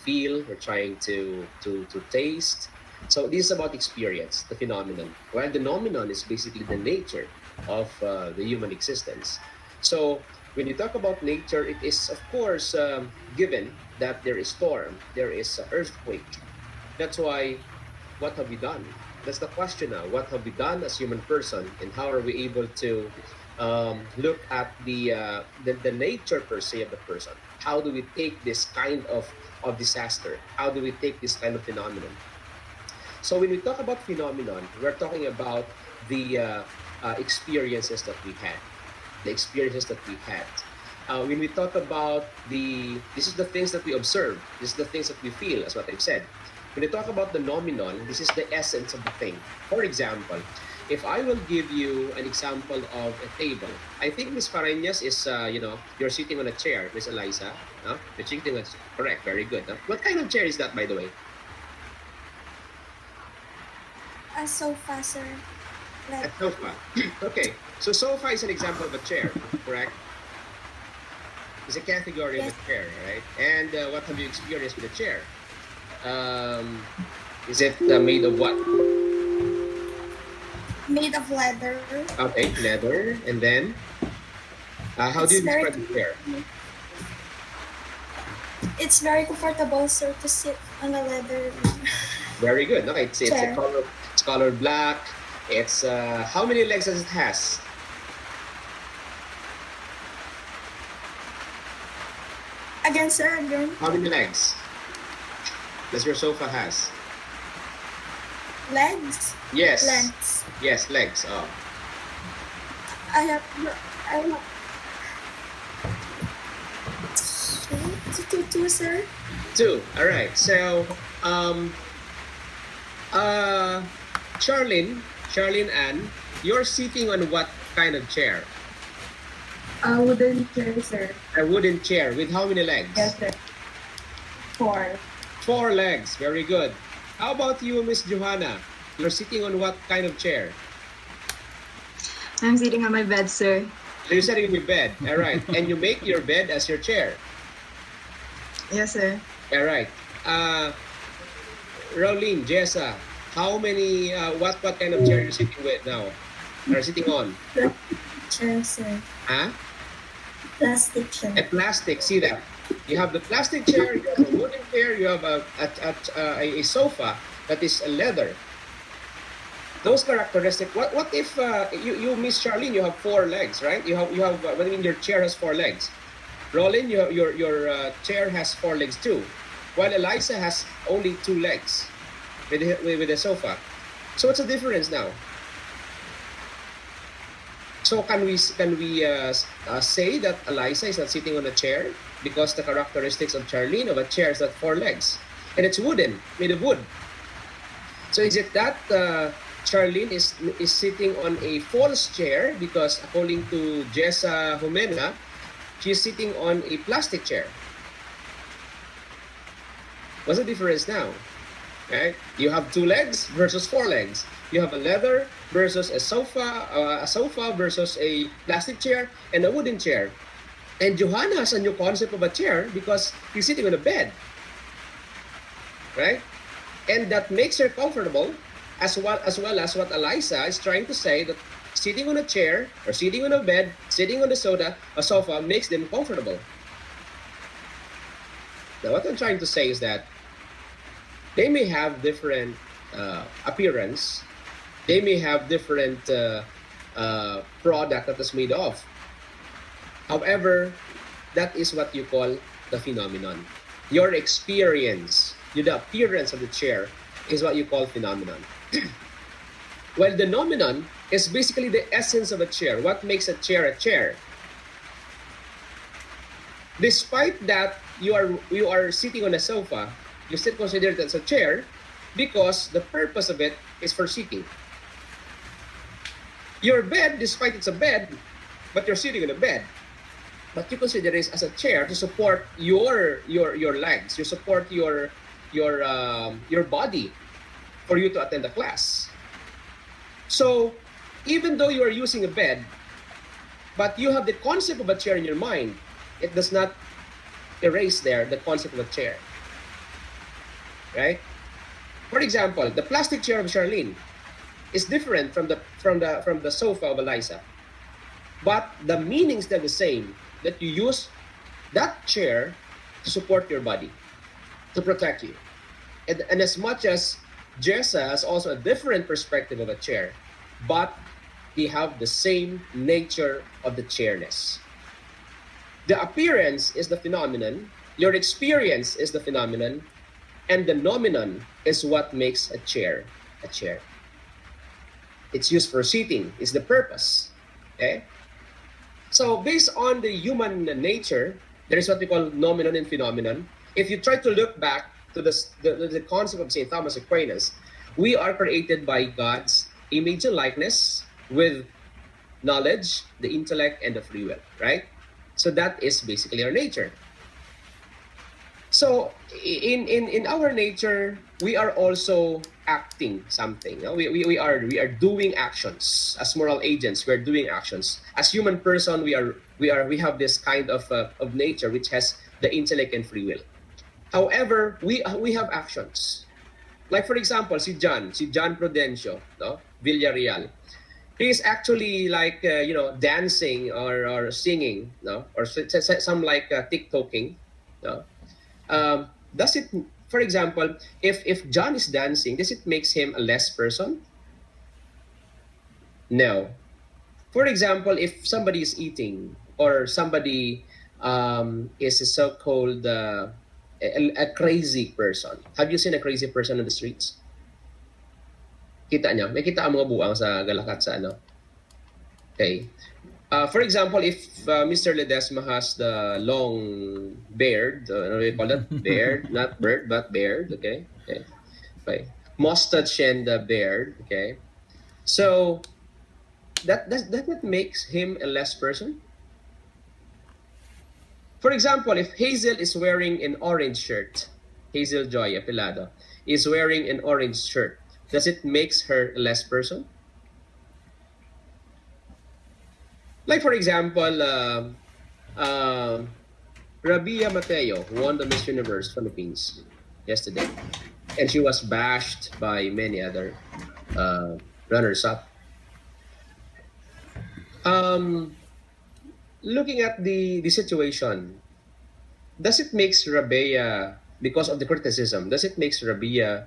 feel, we're trying to taste. So this is about experience, the phenomenon. While the nomenon is basically the nature of the human existence. So when you talk about nature, it is of course given that there is storm, there is earthquake. That's why, what have we done? That's the question now. What have we done as human person, and how are we able to look at the nature per se of the person? How do we take this kind of disaster? How do we take this kind of phenomenon? So when we talk about phenomenon, we're talking about the experiences that we had, the experiences that we had. When we talk about this is the things that we observe, this is the things that we feel, as what I've said. When we talk about the nomenon, this is the essence of the thing. For example, if I will give you an example of a table, I think Miss Fareñas is, you're sitting on a chair, Miss Eliza. No? You're sitting on, correct, very good. Huh? What kind of chair is that, by the way? A sofa, sir. A Like, sofa. Okay, so sofa is an example of a chair, correct? It's a category of a yes, chair, right? And what have you experienced with a chair? Um, is it made of what? made of leather. Okay, leather. And then, how do It's you very, describe the chair? it's very comfortable, sir, to sit on a leather Very good. No, it's a chair. color. It's colored black. It's how many legs does it has? Again, sir, again. How many legs does your sofa has? Legs, Yes, lengths. yes, legs. Oh, I have, I have two, sir. two. All right. So, um, uh, Charlene Ann, you're sitting on what kind of chair? A wooden chair, sir. A wooden chair with how many legs? Yes, sir. Four. Four legs. Very good. How about you, Miss Johanna? You're sitting on what kind of chair? I'm sitting on my bed, sir. So you're sitting in your bed. All right. And you make your bed as your chair. Yes, sir. All right. Rowlene, Jessa, how many, what kind of chair are you sitting with now? Are sitting on? Chair, sir. Huh? Plastic chair. A plastic. See that? You have the plastic chair, you have a wooden chair, you have a sofa that is a leather. Those characteristics. What if you Miss Charlene, you have four legs, right? You have. What I mean, your chair has four legs. Roland, your chair has four legs too, while Eliza has only two legs with the sofa. So what's the difference now? So can we say that Eliza is not sitting on a chair because the characteristics of Charlene of a chair is that four legs and it's wooden, made of wood. So is it that Charlene is sitting on a false chair because according to Jessa Jimena, she's sitting on a plastic chair? What's the difference now? Right? You have two legs versus four legs. You have a leather versus a sofa versus a plastic chair and a wooden chair. And Johanna has a new concept of a chair because he's sitting on a bed, right? And that makes her comfortable, as what Eliza is trying to say, that sitting on a chair or sitting on a bed, sitting on a sofa makes them comfortable. Now, what I'm trying to say is that they may have different appearance, they may have different product that is made of. However, that is what you call the phenomenon. Your experience, the appearance of the chair, is what you call phenomenon. Well, the nomenon is basically the essence of a chair. What makes a chair a chair? Despite that you are sitting on a sofa, you still consider it as a chair because the purpose of it is for sitting. Your bed, despite it's a bed, but you're sitting on a bed, but you consider it as a chair to support your legs, you support your body for you to attend the class. So even though you are using a bed, but you have the concept of a chair in your mind, it does not erase there the concept of a chair. right? For example, the plastic chair of Charlene is different from the sofa of Eliza, but the meanings are the same. That you use that chair to support your body, to protect you, and as much as Jessa has also a different perspective of a chair, but they have the same nature of the chairness. The appearance is the phenomenon, your experience is the phenomenon, and the nomenon is what makes a chair a chair. It's used for seating, is the purpose. Okay? So based on the human nature, there is what we call nomenon and phenomenon. If you try to look back to the concept of St. Thomas Aquinas, we are created by God's image and likeness with knowledge, the intellect, and the free will, right? So that is basically our nature. So in our nature, we are also acting something. We are doing actions as moral agents. We are doing actions as human person. We have this kind of nature which has the intellect and free will. However, we have actions. Like for example, si John Prudencio, no, Villarreal. He is actually like dancing or singing, no, or some like TikToking, no. Does it, for example, if John is dancing, does it makes him a less person? No. For example, if somebody is eating or somebody is a so-called a crazy person. Have you seen a crazy person on the streets? Kita niyo? May kita ang mga buang sa galakat sa ano? Okay. For example, if Mr. Ledesma has the long beard, what do you call that? Beard, not bird, but beard. Okay. Okay. Okay. Mustache and beard. Okay. So that makes him a less person. For example, if Hazel is wearing an orange shirt, Hazel Joy Apilado is wearing an orange shirt, does it makes her a less person? Like for example, uh, Rabia Mateo won the Miss Universe Philippines yesterday, and she was bashed by many other runners-up. Um, Looking at the situation, does it makes Rabia, because of the criticism, does it makes Rabia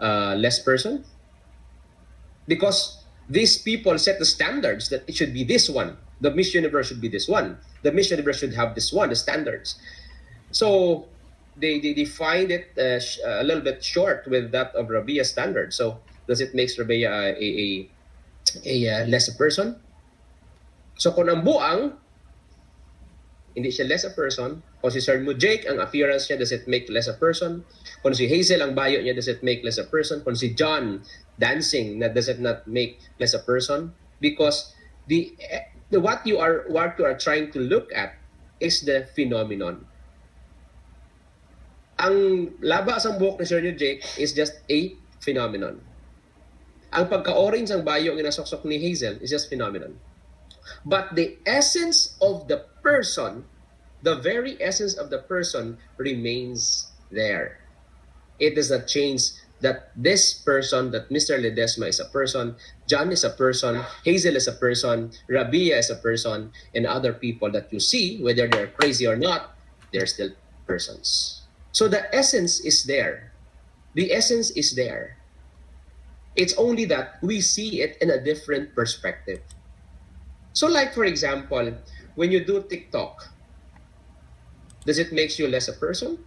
less person? Because these people set the standards that it should be this one. The Miss Universe should be this one. The Miss Universe should have this one, the standards. So they find it a little bit short with that of Rabia's standard. So does it makes Rabia a lesser person? So kung ang buang, hindi siya less a person. Kung si Sir Mujake, ang appearance niya, does it make less a person? Kung si Hazel, ang bayo niya, does it make less a person? Kung si John, dancing, does it not make less a person? Because what you are trying to look at is the phenomenon. Ang laba sa buhok ni Sir Jake is just a phenomenon. Ang pagka-orange ang bayo ng nasoksok ni Hazel is just phenomenon. But the essence of the person, the very essence of the person remains there. It does not change that this person, that Mr. Ledesma is a person, John is a person, Hazel is a person, Rabia is a person, and other people that you see, whether they're crazy or not, they're still persons. So the essence is there. The essence is there. It's only that we see it in a different perspective. So like for example, when you do TikTok, does it make you less a person?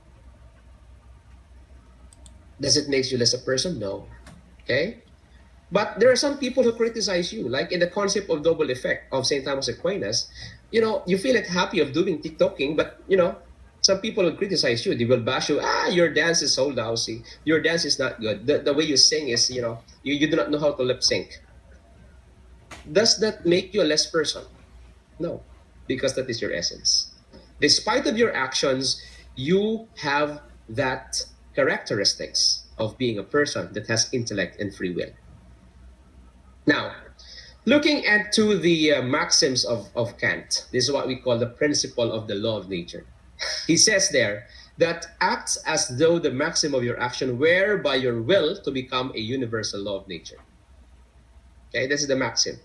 Does it make you less a person? No. Okay? But there are some people who criticize you, like in the concept of double effect of St. Thomas Aquinas. You feel like happy of doing TikToking, but some people will criticize you. They will bash you. Your dance is so lousy. Your dance is not good. The way you sing is, you do not know how to lip sync. Does that make you a less person? No, because that is your essence. Despite of your actions, you have that characteristics of being a person that has intellect and free will. Now, looking into the maxims of Kant, this is what we call the principle of the law of nature. He says there that acts as though the maxim of your action were by your will to become a universal law of nature. Okay, this is the maxim.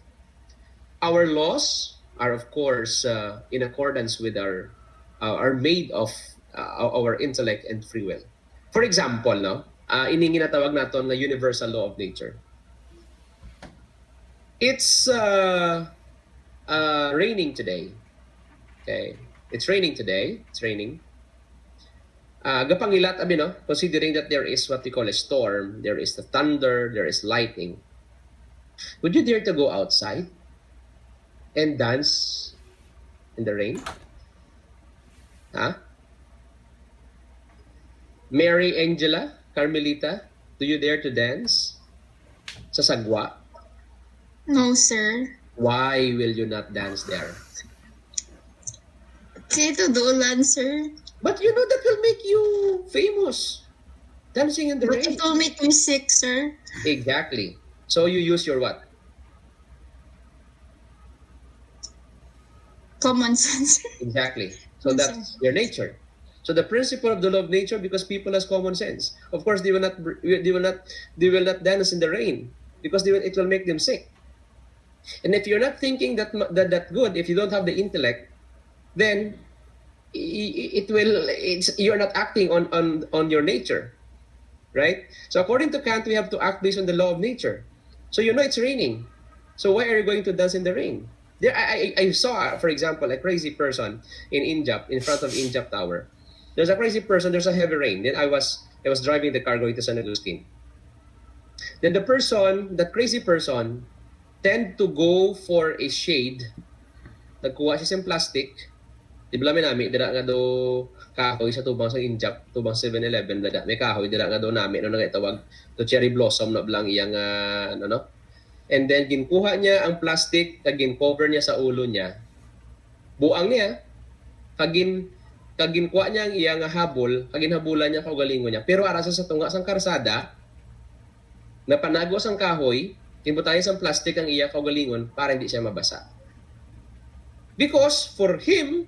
Our laws are, of course, in accordance with are made of our intellect and free will. For example, no, ining ginatawag naton na universal law of nature. It's raining today. Okay, it's raining today. It's raining. Gapangilat abi no, considering that there is what we call a storm, there is the thunder, there is lightning. Would you dare to go outside and dance in the rain? Huh? Mary Angela, Carmelita, do you dare to dance sa sagwa? No, sir. Why will you not dance there? Kasi ito dolan, sir. But you know that will make you famous. Dancing in the But rain. it will make me sick, sir. Exactly. So you use your what? Common sense. Exactly. So Yes, that's your nature. So the principle of the law of nature, because people has common sense. Of course, they will not dance in the rain because it will make them sick. And if you're not thinking that good, if you don't have the intellect, then you're not acting on your nature, right? So according to Kant, we have to act based on the law of nature. So you know it's raining. So why are you going to dance in the rain? There, I saw, for example, a crazy person in Injap, in front of Injap Tower. There's a crazy person. There's a heavy rain. Then I was driving the car going to San Agustin. Then that crazy person, tend to go for a shade. Nagkuha siya sa plastic. Di ba namin, dira nga do kahoy sa tubang sa Injap, tubang 7-Eleven, dada may kahoy dira nga do namin no nagitawag to cherry blossom na blang iyang ano no. And then ginkuha niya ang plastic, kagin cover niya sa ulo niya. Buang niya, kagin kuha niya ang iyang habol, kagin habulan niya kaugalingon niya. Pero ara sa tunga sang karsada, napanagos ang kahoy, timbutayan sa plastic ang iya kaugalingon para hindi siya mabasa. Because for him,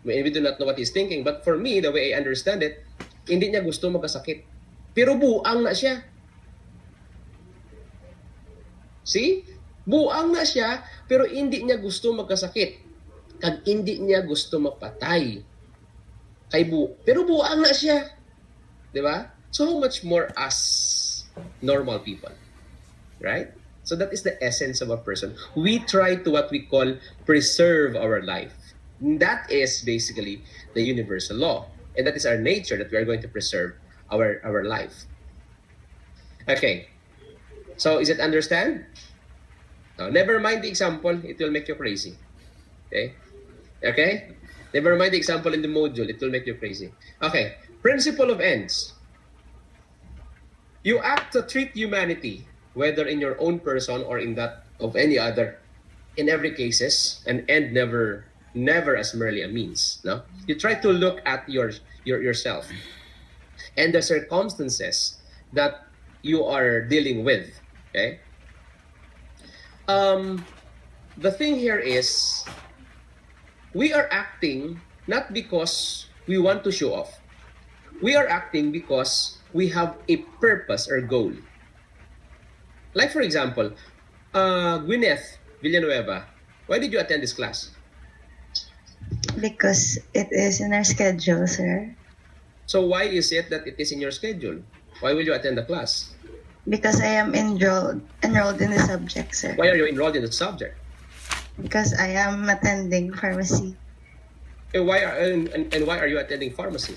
we do not know what he's thinking, but for me, the way I understand it, hindi niya gusto magkasakit. Pero buang na siya. See? Buang na siya, pero hindi niya gusto magkasakit. Kag hindi niya gusto mapatay. Pero buang na siya. Di ba? So how much more us normal people? Right? So that is the essence of a person. We try to what we call preserve our life. That is basically the universal law. And that is our nature, that we are going to preserve our life. Okay. So is it understand? Now, never mind the example, it will make you crazy. Okay? Okay? Never mind the example in the module, it will make you crazy. Okay. Principle of ends. You act to treat humanity, whether in your own person or in that of any other, in every cases, an end never as merely a means. No, you try to look at yourself and the circumstances that you are dealing with. Okay. The thing here is, we are acting not because we want to show off. We are acting because we have a purpose or goal. Like for example, Gwyneth Villanueva, why did you attend this class? Because it is in our schedule, sir. So why is it that it is in your schedule? Why will you attend the class? Because I am enrolled in the subject, sir. Why are you enrolled in the subject? Because I am attending pharmacy. And why are you attending pharmacy?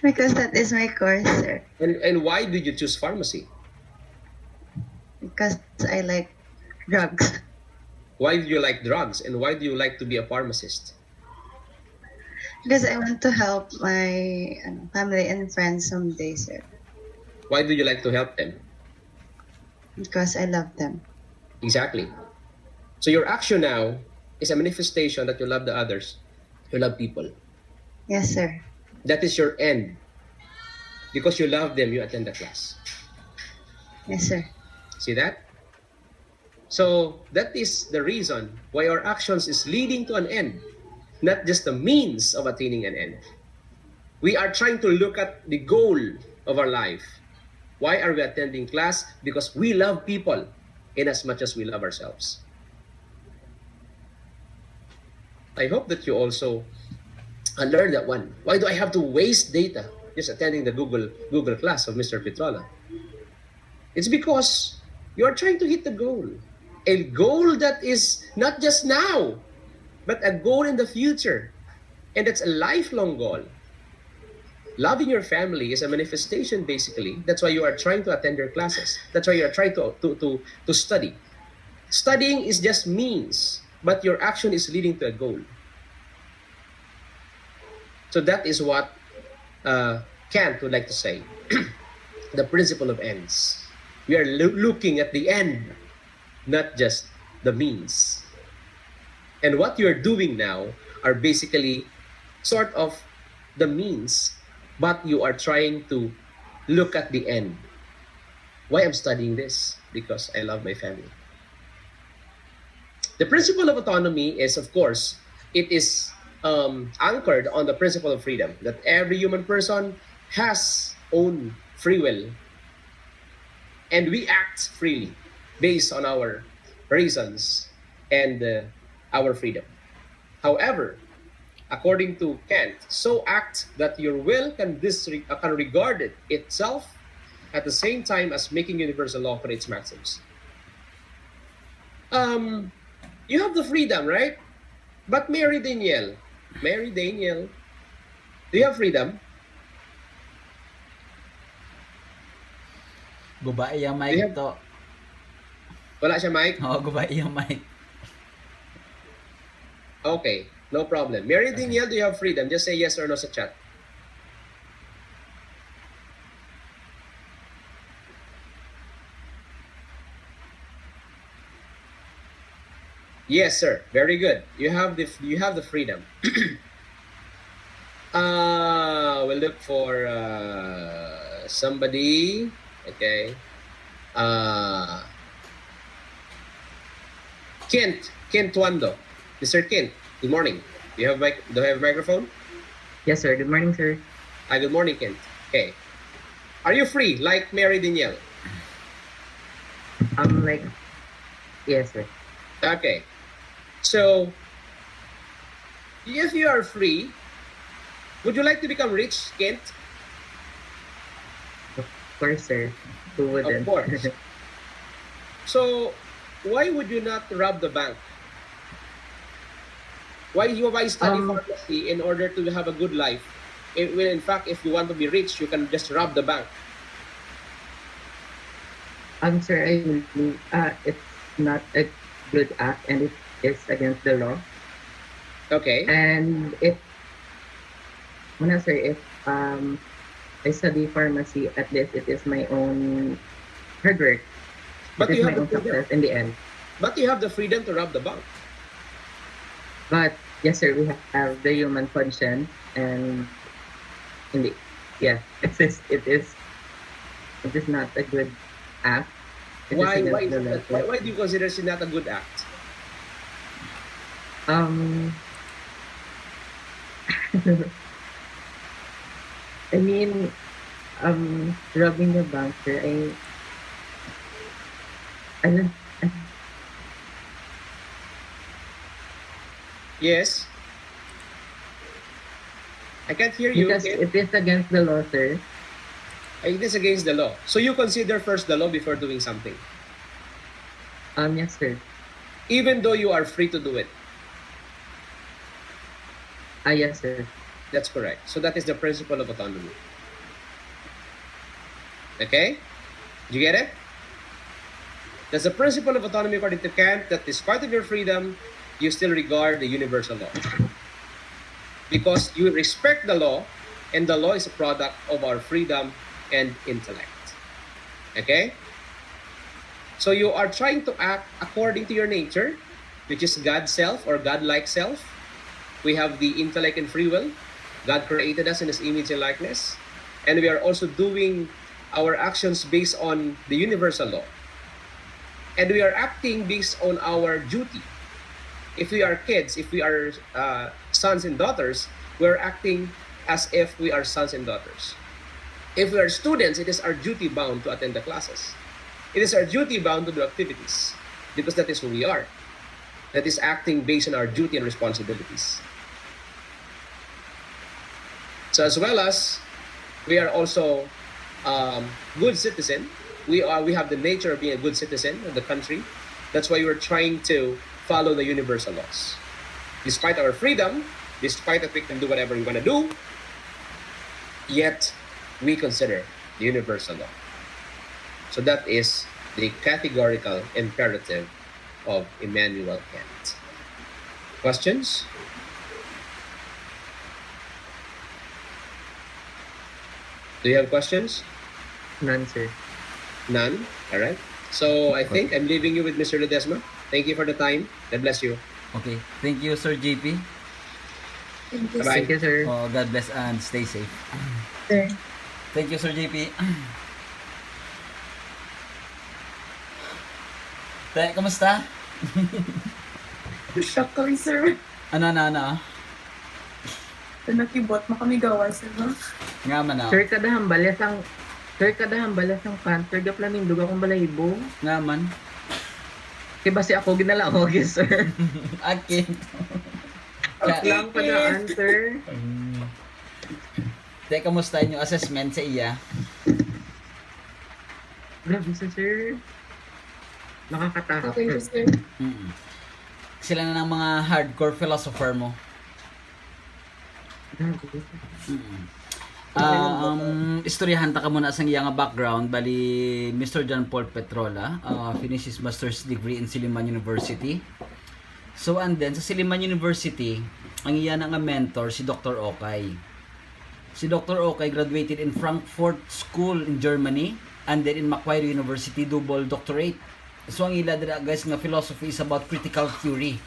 Because that is my course, sir. And why did you choose pharmacy? Because I like drugs. Why do you like drugs, and why do you like to be a pharmacist? Because I want to help my family and friends someday, sir. Why do you like to help them? Because I love them. Exactly. So your action now is a manifestation that you love the others, you love people. Yes, sir. That is your end. Because you love them, you attend the class. Yes, sir. See that? So that is the reason why our actions is leading to an end, not just the means of attaining an end. We are trying to look at the goal of our life. Why are we attending class? Because we love people in as much as we love ourselves. I hope that you also learn that one. Why do I have to waste data just attending the Google class of Mr. Petrola? It's because you are trying to hit the goal. A goal that is not just now, but a goal in the future. And that's a lifelong goal. Loving your family is a manifestation, basically. That's why you are trying to attend your classes. That's why you are trying to study. Studying is just means, but your action is leading to a goal. So that is what Kant would like to say. The principle of ends. We are looking at the end, not just the means. And what you're doing now are basically sort of the means, but you are trying to look at the end. Why I'm studying this? Because I love my family. The principle of autonomy is, of course, it is anchored on the principle of freedom, that every human person has own free will, and we act freely based on our reasons and our freedom. However, according to Kant, so act that your will can regard it itself at the same time as making universal law for its maxims. Um, you have the freedom, right? But Mary Daniel, do you have freedom? Gubai yung Do you mic have, to. wala siya mic? Oo, gubai yung mic. Okay, no problem. Mary Okay. Daniel, do you have freedom? Just say yes or no sa chat. Yes, sir. Very good. You have the freedom. We'll look for somebody. Okay. Uh, Kent Wando. Mr. Kent, good morning. Do you have a microphone? Yes, sir. Good morning, sir. Hi, good morning, Kent. Okay. Are you free like Mary Danielle? Like, yes, sir. Okay. So, if you are free, would you like to become rich, Kent? Of course, sir. Who wouldn't? Of course. So, why would you not rob the bank? Why study Um, pharmacy in order to have a good life? When in fact, if you want to be rich, you can just rob the bank. sir, I believe it's not a good act and it is against the law. Okay. And sir, if I study pharmacy, at least it is my own hard work. But It you is have my the own freedom. success in the end. But you have the freedom to rob the bank. But yes, sir, we have the human conscience, and in the yes, it is not a good act. It is Why? Why against is the it law. that, why do you consider it not a good act? Um, I mean, robbing the bank, sir. I don't, Yes. I can't hear you. because Kent. it is against the law, sir. It is against the law. So you consider first the law before doing something, Yes, sir. even though you are free to do it. Yes, sir. That's correct. So that is the principle of autonomy. Okay? Did you get it? That's the principle of autonomy according to Kant, that despite of your freedom, you still regard the universal law. Because you respect the law, and the law is a product of our freedom and intellect. Okay? So you are trying to act according to your nature, which is God's self or God-like self. We have the intellect and free will. God created us in His image and likeness. And we are also doing our actions based on the universal law. And we are acting based on our duty. If we are kids, if we are sons and daughters, we're acting as if we are sons and daughters. If we are students, it is our duty bound to attend the classes. It is our duty bound to do activities because that is who we are. That is acting based on our duty and responsibilities. So as well as we are also good citizen. We have the nature of being a good citizen of the country. That's why we're trying to follow the universal laws. Despite our freedom, despite that we can do whatever we want to do, yet we consider the universal law. So that is the categorical imperative of Immanuel Kant. Questions? Do you have questions? None, sir. None? All right. So I think I'm leaving you with Mr. Ledesma. Thank you for the time. God bless you. Okay. Thank you, Sir JP. Thank you, Bye-bye. Thank you, sir. Oh, God bless and stay safe. Sir. Thank you, Sir JP. Te, kamusta? Shock kami, sir. Ano? Nakibot mo kami gawa, sir. Nga man ako. Sir, kadahang balas ang cancer. Gaplaning duga kong balahibo. Nga man. Kaya ba si ako ginala ako, yes, sir. Akin. At lang padaan, sir. Te, kamusta yung assessment sa iya? Grabe sa sir. Nakakatakot. Okay, sir. Mm-mm. Sila na ng mga hardcore philosopher mo. Grabe. Mm-mm. Istoryahan ta ka muna sa iya nga background. Bali, Mr. John Paul Petrola finished his master's degree in Silliman University. So, and then, sa Silliman University, ang iya na nga mentor, si Dr. Okay. Si Dr. Okay graduated in Frankfurt School in Germany and then in Macquarie University, double doctorate. So, ang ila dira guys nga philosophy is about critical theory.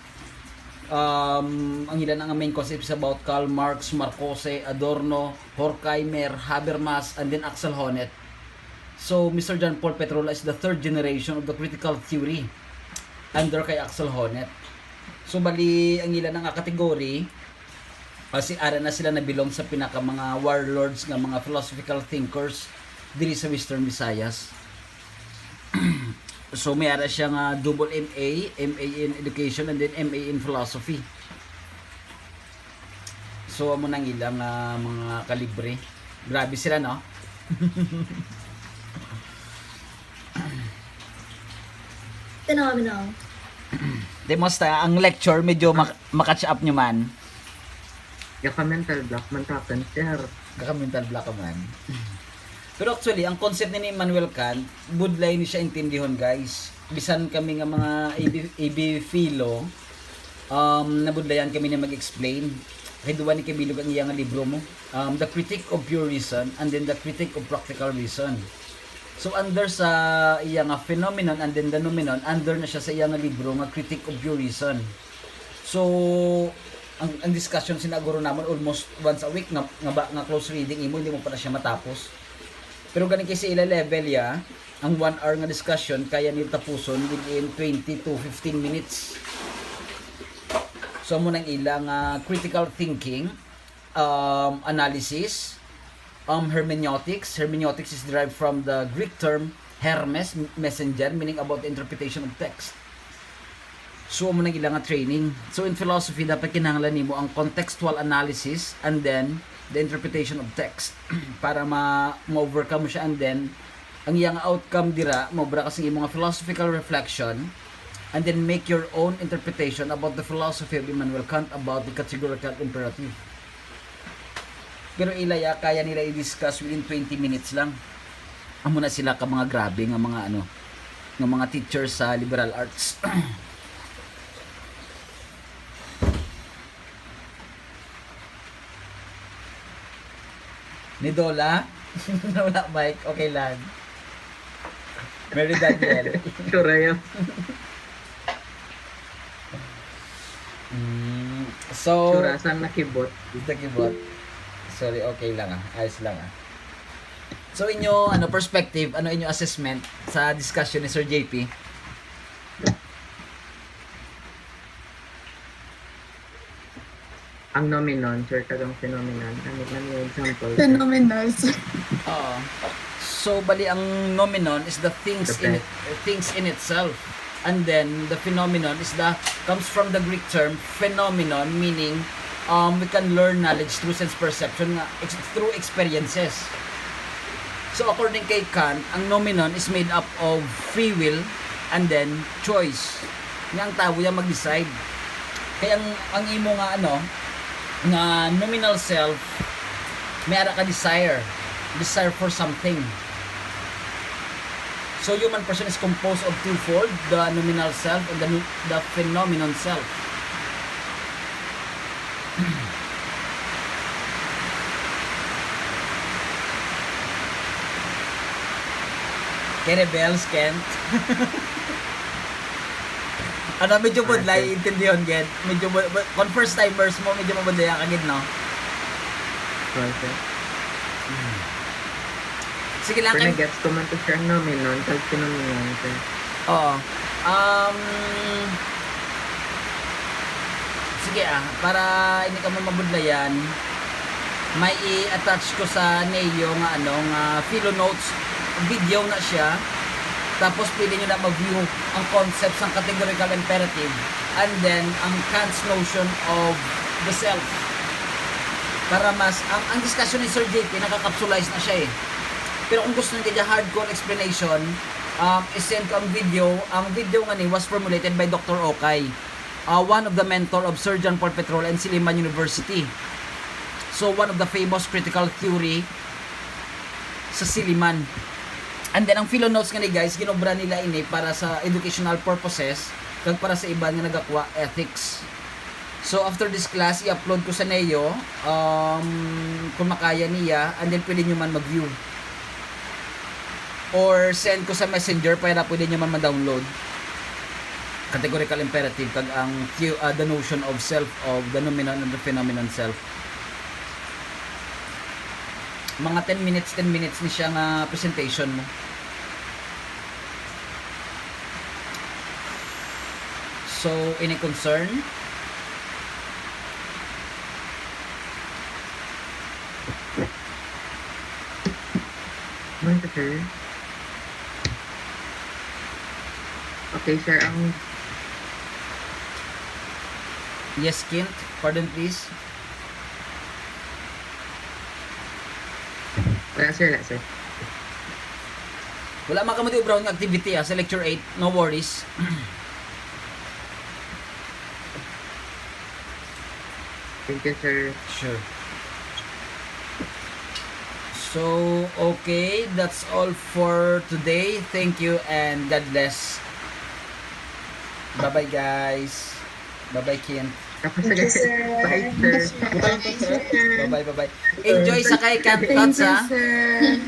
Ang ila nga main concept is about Karl Marx, Marcuse, Adorno, Horkheimer, Habermas, and then Axel Honneth. So, Mr. John Paul Petrola is the third generation of the critical theory under kay Axel Honneth. So, bali, ang ila nga kategory, kasi ara na sila na belong sa pinaka mga warlords nga mga philosophical thinkers diri sa Western Visayas. So may ara siya nga double MA, MA in education and then MA in philosophy. So amo nang ilang mga kalibre. Grabe sila, no? Phenomenal. Demosta ang lecture medyo makatch up nyo man. Yaka mental block man takan, sir. Kaka-mental block ka man. Pero actually, ang concept ni Immanuel Kant, budlay ni siya intindihon, guys. Bisan kami nga mga AB Philo, nabudlayan kami na mag-explain. Kaya duwa ni Kabilog ang iyang libro mo. The Critique of Pure Reason and then The Critique of Practical Reason. So under sa iyang phenomenon and then the nomenon, under na siya sa iyang libro nga Critique of Pure Reason. So ang discussion sinaguro naman almost once a week nga close reading imo, hindi mo pa na siya matapos. Pero ganing kasi ila level ya, ang 1 hour nga discussion kaya ni tapuson within 20 to 15 minutes. So mo nang ilang critical thinking, analysis, hermeneutics. Hermeneutics is derived from the Greek term hermes, messenger, meaning about the interpretation of text. So mo nang ilang training. So in philosophy dapat kinahanglan nimo ang contextual analysis and then the interpretation of text para ma-overcome mo siya, and then ang iyang outcome dira mobra kasi imong philosophical reflection and then make your own interpretation about the philosophy of Immanuel Kant about the categorical imperative. Pero ilaya kaya nila i-discuss within 20 minutes lang. Amo na sila ka mga grabe nga mga nga mga teachers sa liberal arts. Ni Dola, wala mic, okay lang. Mary Daniel. Sure yun. So, Sure, saan nakibot? dito keyboard. Sorry, okay lang ayos lang So inyo perspective, inyo assessment sa discussion ni Sir JP? ang nominon, sir, kagang phenomenon. Ano yung example? Sir? Phenomenal, sir. Oo. So bali ang nomenon is the things The in it, things in itself. And then the phenomenon is the comes from the Greek term phenomenon, meaning we can learn knowledge through sense perception nga through experiences. So according kay Kant, ang nomenon is made up of free will and then choice. Nga ang tao yung mag-decide. Kaya ang imo nga nga nominal self may ara ka desire for something. So human person is composed of twofold, the nominal self and the phenomenon self. Kaya rebels, Kent. Medyo budlay, intindihan, Kent. Medyo, kung first timers mo, medyo mabudlay ang kagid, no? Okay. Sige lang, Pero Kent. gets ko man to siya nominon, kag phenomenon, sir. Oo. Sige para hindi ka mo mabudlayan, may i-attach ko sa Neo nga philo notes video na siya. Tapos pwede nyo na mag-view ang concepts ng categorical imperative and then ang Kant's notion of the self. Para mas ang discussion ni Sir JP nakakapsulize na siya eh. Pero kung gusto niyo hardcore explanation, isend ko ang video. Ang video nga ni was formulated by Dr. Okay, one of the mentor of Sir John Paul Petrola and Silliman University. So one of the famous critical theory sa Silliman. And then ang philo notes nga ni guys, ginobra nila ini para sa educational purposes kag para sa iba nga nagakwa ethics. So after this class, i-upload ko sa Neo kung makaya niya, and then pwede nyo man mag-view. Or send ko sa messenger para pwede nyo man ma-download. Categorical imperative kag ang the notion of self, of the nomenon and the phenomenon self. Mga 10 minutes ni siya nga presentation mo. So, any concern? Ano, sir? Okay, sir, ang Yes, Kint. Pardon, please. wala, sir, wala, sir. Wala man ka mo di brown nga activity sa lecture 8. No worries. Thank you, sir. Sure. So, okay. That's all for today. Thank you and God bless. Bye-bye, guys. Bye-bye, Kint. Tapos, Thank you, sir. sir. Bye, sir. Bye-bye. Enjoy sa kay Kant, Thank Tots, you, ha? sir.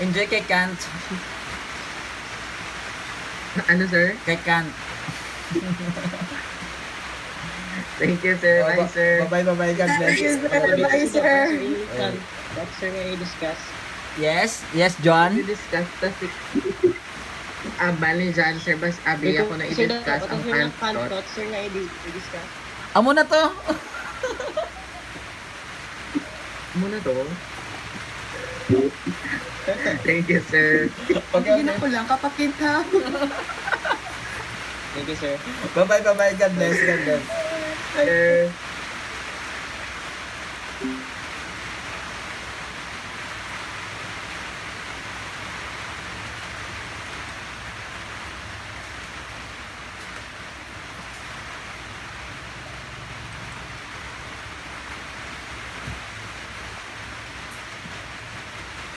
Enjoy kay Kant. Ano, sir? Kay Kant. Thank you, sir. Bye, sir. Bye-bye. God bless. Thank you, sir. Bye, sir. That's sir nga i-discuss. Yes, John. We discuss the bali dyan, sir. Bas, abi ako na i-discuss ang Kant thought. Sir nga i-discuss. Amo na to. Muna to. Thank you, sir. Pagiging ako lang, kapakita. Thank you, sir. Bye-bye. God bless. Sir.